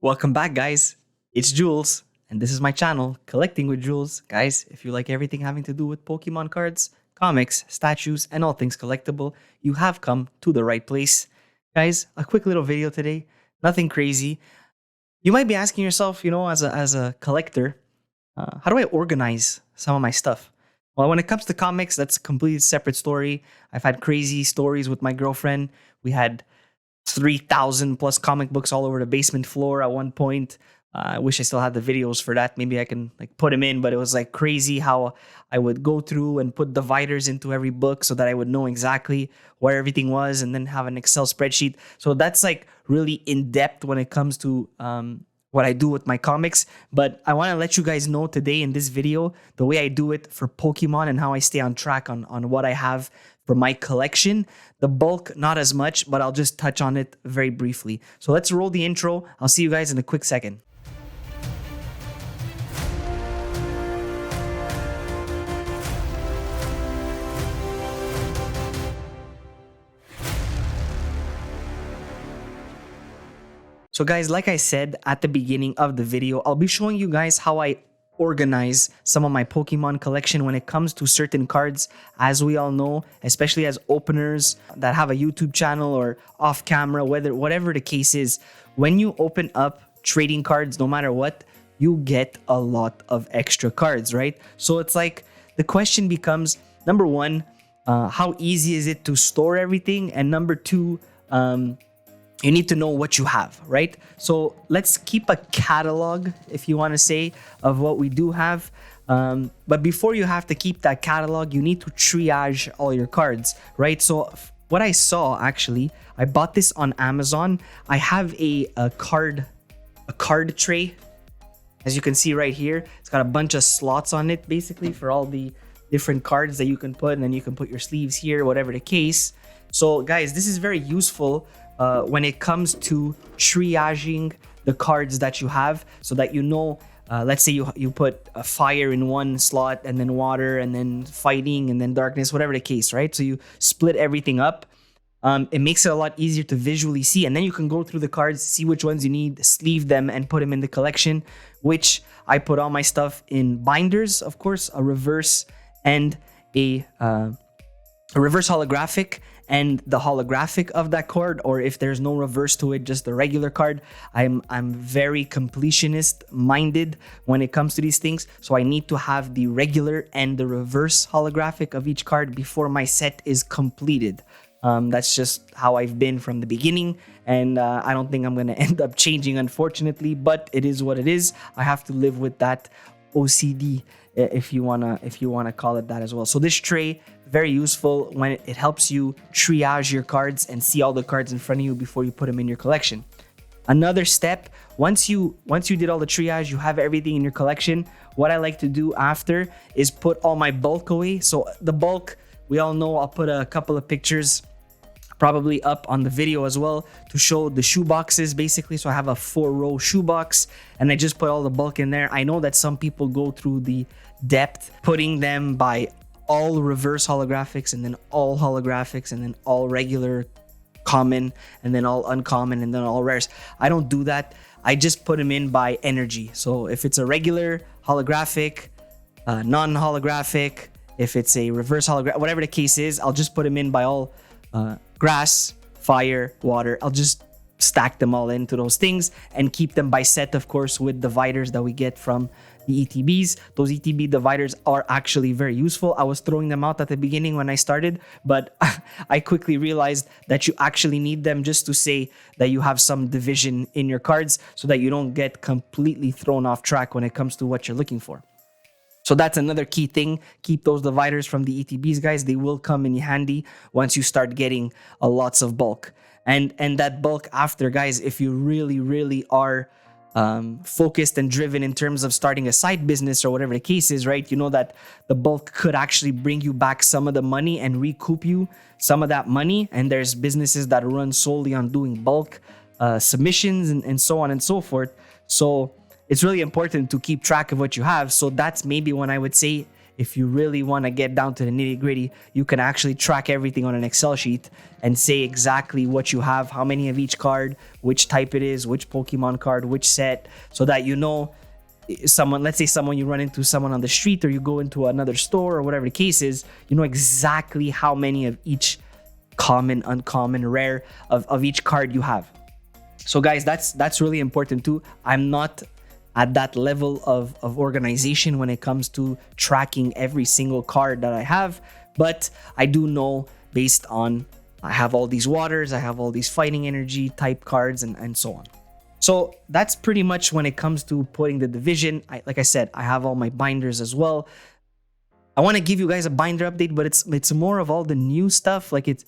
Welcome back, guys. It's Jules, and this is my channel, Collecting with Jules. Guys, if you like everything having to do with Pokemon cards, comics, statues, and all things collectible, you have come to the right place. Guys, a quick little video today, nothing crazy. You might be asking yourself, as a collector, how do I organize some of my stuff? Well, when it comes to comics, that's a completely separate story. I've had crazy stories with my girlfriend. We had 3,000 plus comic books all over the basement floor at one point. I wish I still had the videos for that. Maybe I can put them in, but it was crazy how I would go through and put dividers into every book so that I would know exactly where everything was and then have an Excel spreadsheet. So that's really in depth when it comes to what I do with my comics. But I want to let you guys know today in this video, the way I do it for Pokemon and how I stay on track on what I have for my collection. The bulk, not as much, but I'll just touch on it very briefly. So let's roll the intro. I'll see you guys in a quick second. So guys, like I said at the beginning of the video, I'll be showing you guys how I organize some of my Pokemon collection when it comes to certain cards. As we all know, especially as openers that have a YouTube channel or off camera, whatever the case is, when you open up trading cards, no matter what, you get a lot of extra cards, right? So it's the question becomes, number one, how easy is it to store everything? And number two, you need to know what you have, right? So let's keep a catalog, if you want to say, of what we do have. But before you have to keep that catalog, you need to triage all your cards, right? So what I saw, actually, I bought this on Amazon. I have a card tray, as you can see right here. It's got a bunch of slots on it, basically, for all the different cards that you can put, and then you can put your sleeves here, whatever the case. So guys, this is very useful when it comes to triaging the cards that you have, so that let's say you put a fire in one slot and then water and then fighting and then darkness, whatever the case, right? So you split everything up. It makes it a lot easier to visually see, and then you can go through the cards, see which ones you need, sleeve them, and put them in the collection, which I put all my stuff in binders, of course, a reverse and a reverse holographic, and the holographic of that card, or if there's no reverse to it, just the regular card. I'm very completionist minded when it comes to these things, so I need to have the regular and the reverse holographic of each card before my set is completed. That's just how I've been from the beginning, and I don't think I'm gonna end up changing, unfortunately, but it is what it is. I have to live with that OCD, if you wanna call it that as well. So this tray, very useful when it helps you triage your cards and see all the cards in front of you before you put them in your collection. Another step, once you did all the triage, you have everything in your collection. What I like to do after is put all my bulk away. So the bulk, we all know, I'll put a couple of pictures probably up on the video as well to show the shoe boxes, basically. So I have a 4-row shoebox and I just put all the bulk in there. I know that some people go through the depth putting them by all reverse holographics and then all holographics and then all regular common and then all uncommon and then all rares. I don't do that. I just put them in by energy. So if it's a regular holographic, non-holographic, if it's a reverse holographic, whatever the case is, I'll just put them in by all grass, fire, water. I'll just stack them all into those things and keep them by set, of course, with dividers that we get from the ETBs. Those ETB dividers are actually very useful. I was throwing them out at the beginning when I started, but I quickly realized that you actually need them just to say that you have some division in your cards so that you don't get completely thrown off track when it comes to what you're looking for. So that's another key thing. Keep those dividers from the ETBs, guys. They will come in handy once you start getting lots of bulk. And that bulk after, guys, if you really are focused and driven in terms of starting a side business or whatever the case is, right? You know that the bulk could actually bring you back some of the money and recoup you some of that money. And there's businesses that run solely on doing bulk submissions and so on and so forth. So it's really important to keep track of what you have. So that's maybe when I would say, if you really want to get down to the nitty gritty, you can actually track everything on an Excel sheet and say exactly what you have, how many of each card, which type it is, which Pokemon card, which set, so that you know someone, let's say someone, you run into someone on the street or you go into another store or whatever the case is, you know exactly how many of each common, uncommon, rare of each card you have. So guys, that's really important too. I'm not at that level of organization when it comes to tracking every single card that I have, but I do know based on, I have all these waters, I have all these fighting energy type cards and so on. So that's pretty much when it comes to putting the division. Like I said, I have all my binders as well. I want to give you guys a binder update, but it's more of all the new stuff. Like it's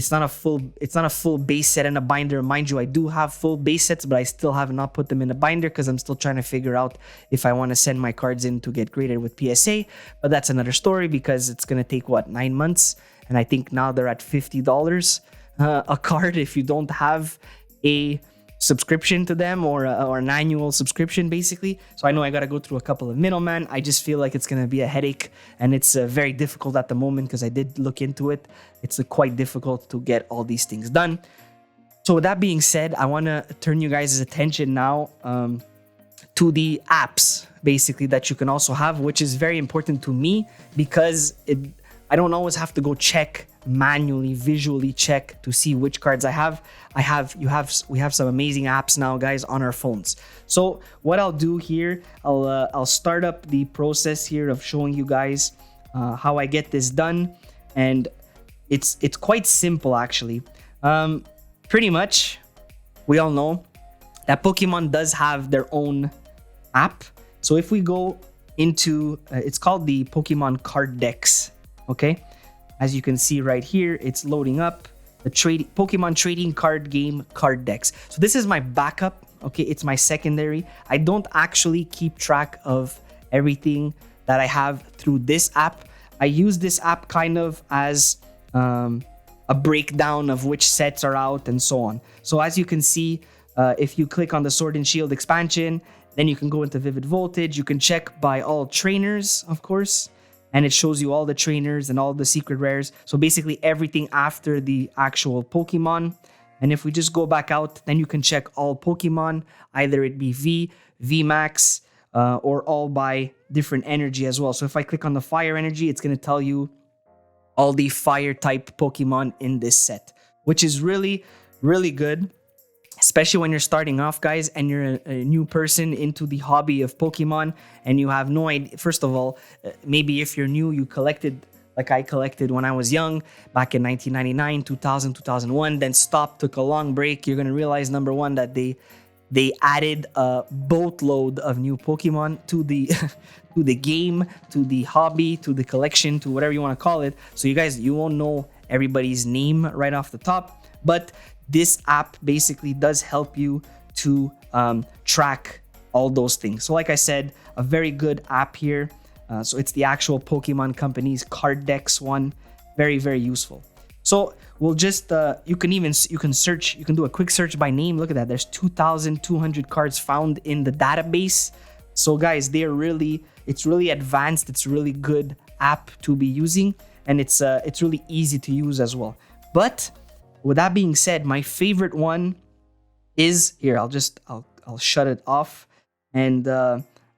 not a full base set and a binder. Mind you, I do have full base sets, but I still have not put them in a binder because I'm still trying to figure out if I want to send my cards in to get graded with PSA. But that's another story because it's gonna take 9 months, and I think now they're at $50 a card if you don't have a subscription to them or an annual subscription basically. So I know I got to go through a couple of middlemen. I just feel like it's going to be a headache, and it's very difficult at the moment because I did look into it. It's quite difficult to get all these things done. So with that being said, I want to turn you guys' attention now to the apps basically that you can also have, which is very important to me because I don't always have to go check manually, visually check to see which cards I have. We have some amazing apps now, guys, on our phones. So what I'll do here, I'll start up the process here of showing you guys how I get this done, and it's quite simple actually. Pretty much, we all know that Pokemon does have their own app. So if we go into, it's called the Pokemon Card Dex. Okay, as you can see right here, it's loading up the Pokemon trading card game Card Dex. So this is my backup. Okay, it's my secondary. I don't actually keep track of everything that I have through this app. I use this app kind of as a breakdown of which sets are out and so on. So as you can see, if you click on the Sword and Shield expansion, then you can go into Vivid Voltage. You can check by all trainers, of course, and it shows you all the trainers and all the secret rares. So basically everything after the actual Pokemon. And if we just go back out, then you can check all Pokemon, either it be V Max, or all by different energy as well. So if I click on the fire energy, it's going to tell you all the fire type Pokemon in this set, which is really, really good. Especially when you're starting off, guys, and you're a new person into the hobby of Pokemon and you have no idea. First of all, maybe if you're new, you collected like I collected when I was young, back in 1999, 2000, 2001, then stopped, took a long break. You're going to realize, number one, that they added a boatload of new Pokemon to the to the game, to the hobby, to the collection, to whatever you want to call it. So you guys, you won't know everybody's name right off the top, but this app basically does help you to track all those things. So like I said, a very good app here. So it's the actual Pokemon company's Card Dex one. Very, very useful. So we'll just, you can search, you can do a quick search by name. Look at that. There's 2,200 cards found in the database. So guys, it's really advanced. It's a really good app to be using. And it's really easy to use as well. But with that being said, my favorite one is here. I'll shut it off and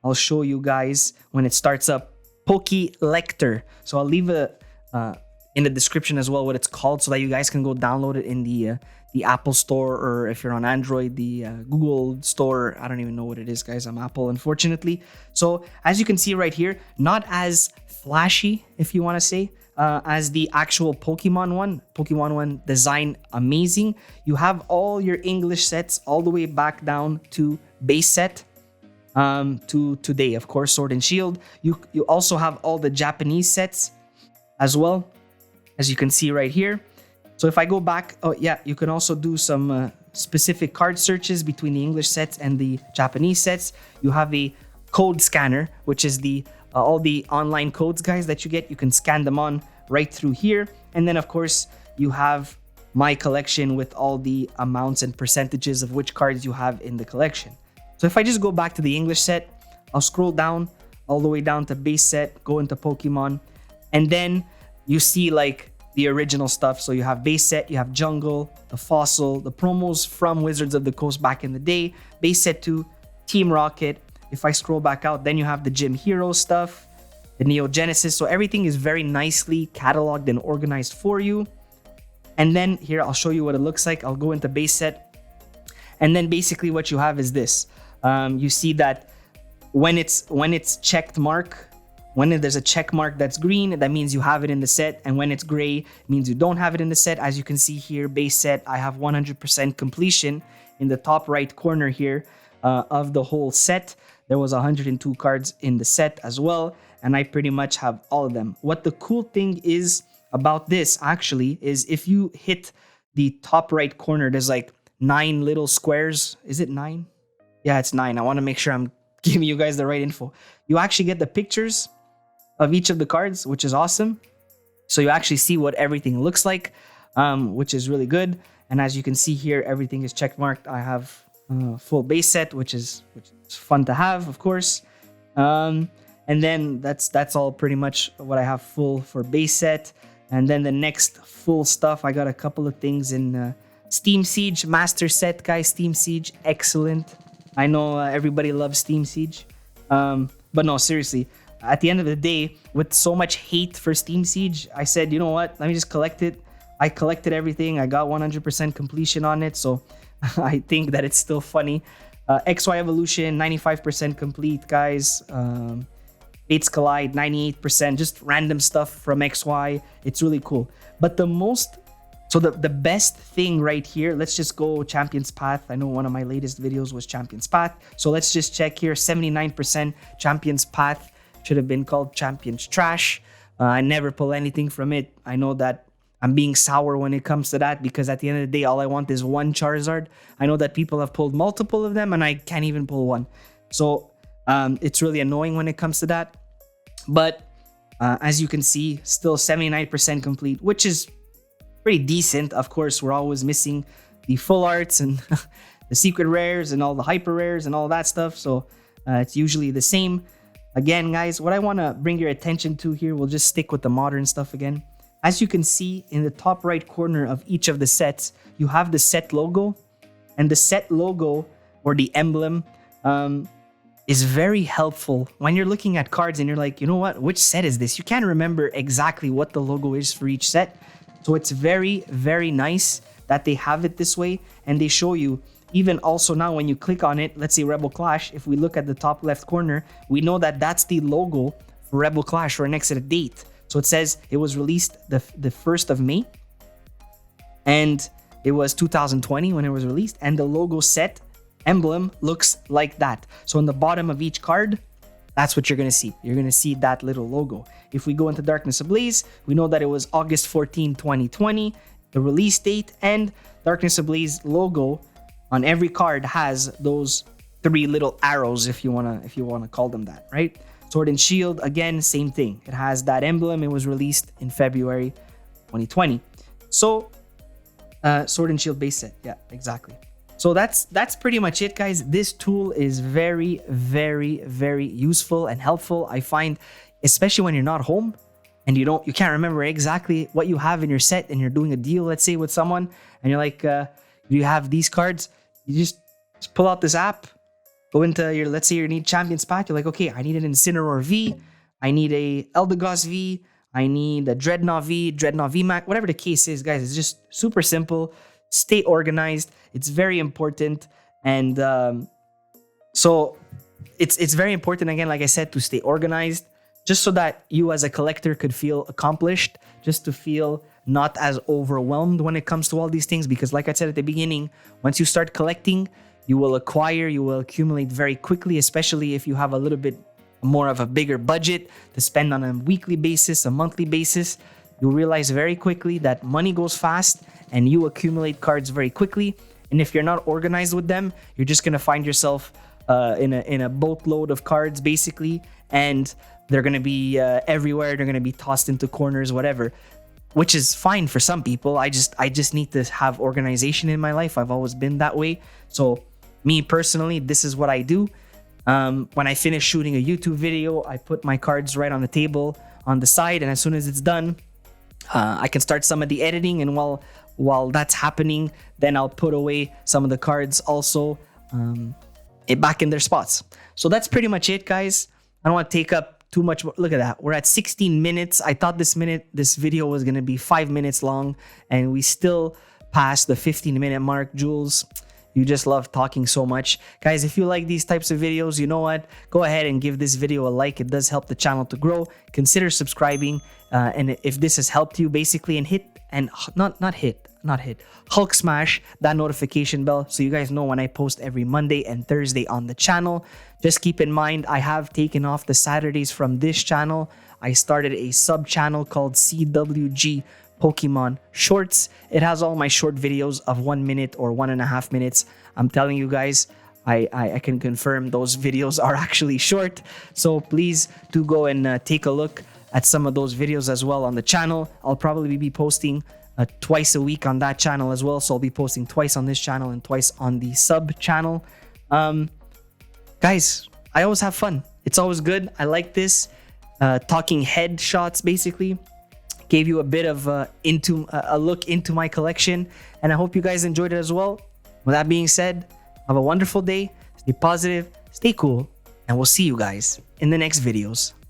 I'll show you guys when it starts up. Pokellector. So I'll leave in the description as well what it's called, so that you guys can go download it in the Apple Store, or if you're on Android, the Google Store. I don't even know what it is, guys. I'm Apple, unfortunately. So as you can see right here, not as flashy, if you want to say, as the actual Pokemon one design amazing. You have all your English sets all the way back down to base set to today, of course, Sword and Shield. You also have all the Japanese sets as well, as you can see right here. So if I go back, oh yeah, you can also do some specific card searches between the English sets and the Japanese sets. You have a code scanner, which is the all the online codes, guys, that you get. You can scan them on right through here. And then, of course, you have my collection with all the amounts and percentages of which cards you have in the collection. So if I just go back to the English set, I'll scroll down all the way down to base set, go into Pokemon. And then you see like the original stuff. So you have base set, you have jungle, the fossil, the promos from Wizards of the Coast back in the day, base set 2, Team Rocket. If I scroll back out, then you have the Gym Hero stuff, the Neo Genesis. So everything is very nicely cataloged and organized for you. And then here, I'll show you what it looks like. I'll go into base set. And then basically what you have is this. You see that when it's checked mark, when there's a check mark that's green, that means you have it in the set. And when it's gray, it means you don't have it in the set. As you can see here, base set, I have 100% completion in the top right corner here of the whole set. There was 102 cards in the set as well. And I pretty much have all of them. What the cool thing is about this actually is if you hit the top right corner, there's like 9 little squares. Is it 9? Yeah, it's 9. I want to make sure I'm giving you guys the right info. You actually get the pictures of each of the cards, which is awesome. So you actually see what everything looks like, which is really good. And as you can see here, everything is check marked. I have full base set, which is fun to have, of course. And then that's all pretty much what I have full for base set. And then the next full stuff, I got a couple of things in Steam Siege Master Set, guys. Steam Siege, excellent. I know everybody loves Steam Siege, but no, seriously. At the end of the day, with so much hate for Steam Siege, I said, you know what? Let me just collect it. I collected everything. I got 100% completion on it. So I think that it's still funny. XY Evolution, 95% complete, guys. Fates Collide, 98%. Just random stuff from XY. It's really cool. But the best thing right here, let's just go Champion's Path. I know one of my latest videos was Champion's Path. So let's just check here. 79% Champion's Path. Should have been called Champion's Trash. I never pull anything from it. I know that I'm being sour when it comes to that because at the end of the day, all I want is one Charizard. I know that people have pulled multiple of them and I can't even pull one. So it's really annoying when it comes to that. But as you can see, still 79% complete, which is pretty decent. Of course, we're always missing the full arts and the secret rares and all the hyper rares and all that stuff. So it's usually the same. Again, guys, what I want to bring your attention to here, we'll just stick with the modern stuff again. As you can see in the top right corner of each of the sets, you have the set logo. And the set logo or the emblem is very helpful when you're looking at cards and you're like, you know what, which set is this? You can't remember exactly what the logo is for each set. So it's very, very nice that they have it this way. And they show you, even also now when you click on it, let's say Rebel Clash, if we look at the top left corner, we know that that's the logo for Rebel Clash for an exit date. So it says it was released the 1st of May. And it was 2020 when it was released. And the logo set emblem looks like that. So on the bottom of each card, that's what you're going to see. You're going to see that little logo. If we go into Darkness Ablaze, we know that it was August 14, 2020, the release date, and Darkness Ablaze logo on every card has those 3 little arrows, if you wanna call them that, right? Sword and Shield, again, same thing. It has that emblem. It was released in February 2020. So, Sword and Shield base set, yeah, exactly. So that's pretty much it, guys. This tool is very, very, very useful and helpful. I find, especially when you're not home and you can't remember exactly what you have in your set and you're doing a deal, let's say, with someone, and you're like, you have these cards. You just pull out this app, go into your, let's say you need Champion's Path. You're like, okay, I need an Incineroar V. I need a Eldegoss V. I need a Dreadnought V, Dreadnought VMAX, whatever the case is, guys. It's just super simple. Stay organized. It's very important. And so it's very important, again, like I said, to stay organized, just so that you as a collector could feel accomplished, just to feel not as overwhelmed when it comes to all these things. Because like I said at the beginning, once you start collecting, you will acquire, you will accumulate very quickly, especially if you have a little bit more of a bigger budget to spend on a weekly basis, a monthly basis. You'll realize very quickly that money goes fast and you accumulate cards very quickly. And if you're not organized with them, you're just going to find yourself in a boatload of cards, basically. And they're going to be everywhere. They're going to be tossed into corners, whatever, which is fine for some people. I just need to have organization in my life. I've always been that way. So me personally, this is what I do. When I finish shooting a YouTube video, I put my cards right on the table on the side, and as soon as it's done, I can start some of the editing. And while that's happening, then I'll put away some of the cards also back in their spots. So that's pretty much it, guys. I don't want to take up too much. Look at that. We're at 16 minutes. I thought this video was going to be 5 minutes long, and we still passed the 15-minute mark. Jules, you just love talking so much. Guys, if you like these types of videos, you know what? Go ahead and give this video a like. It does help the channel to grow. Consider subscribing. And if this has helped you, basically, and Hulk smash that notification bell so you guys know when I post every Monday and Thursday on the channel. Just keep in mind, I have taken off the Saturdays from this channel. I started a sub channel called CWG Pokemon Shorts. It has all my short videos of 1 minute or 1.5 minutes. I'm telling you guys, I can confirm those videos are actually short. So please do go and take a look at some of those videos as well on the channel. I'll probably be posting twice a week on that channel as well. So I'll be posting twice on this channel and twice on the sub channel. Guys, I always have fun. It's always good. I like this. Talking head shots, basically. Gave you a bit of a look into my collection. And I hope you guys enjoyed it as well. With that being said, have a wonderful day. Stay positive, stay cool, and we'll see you guys in the next videos.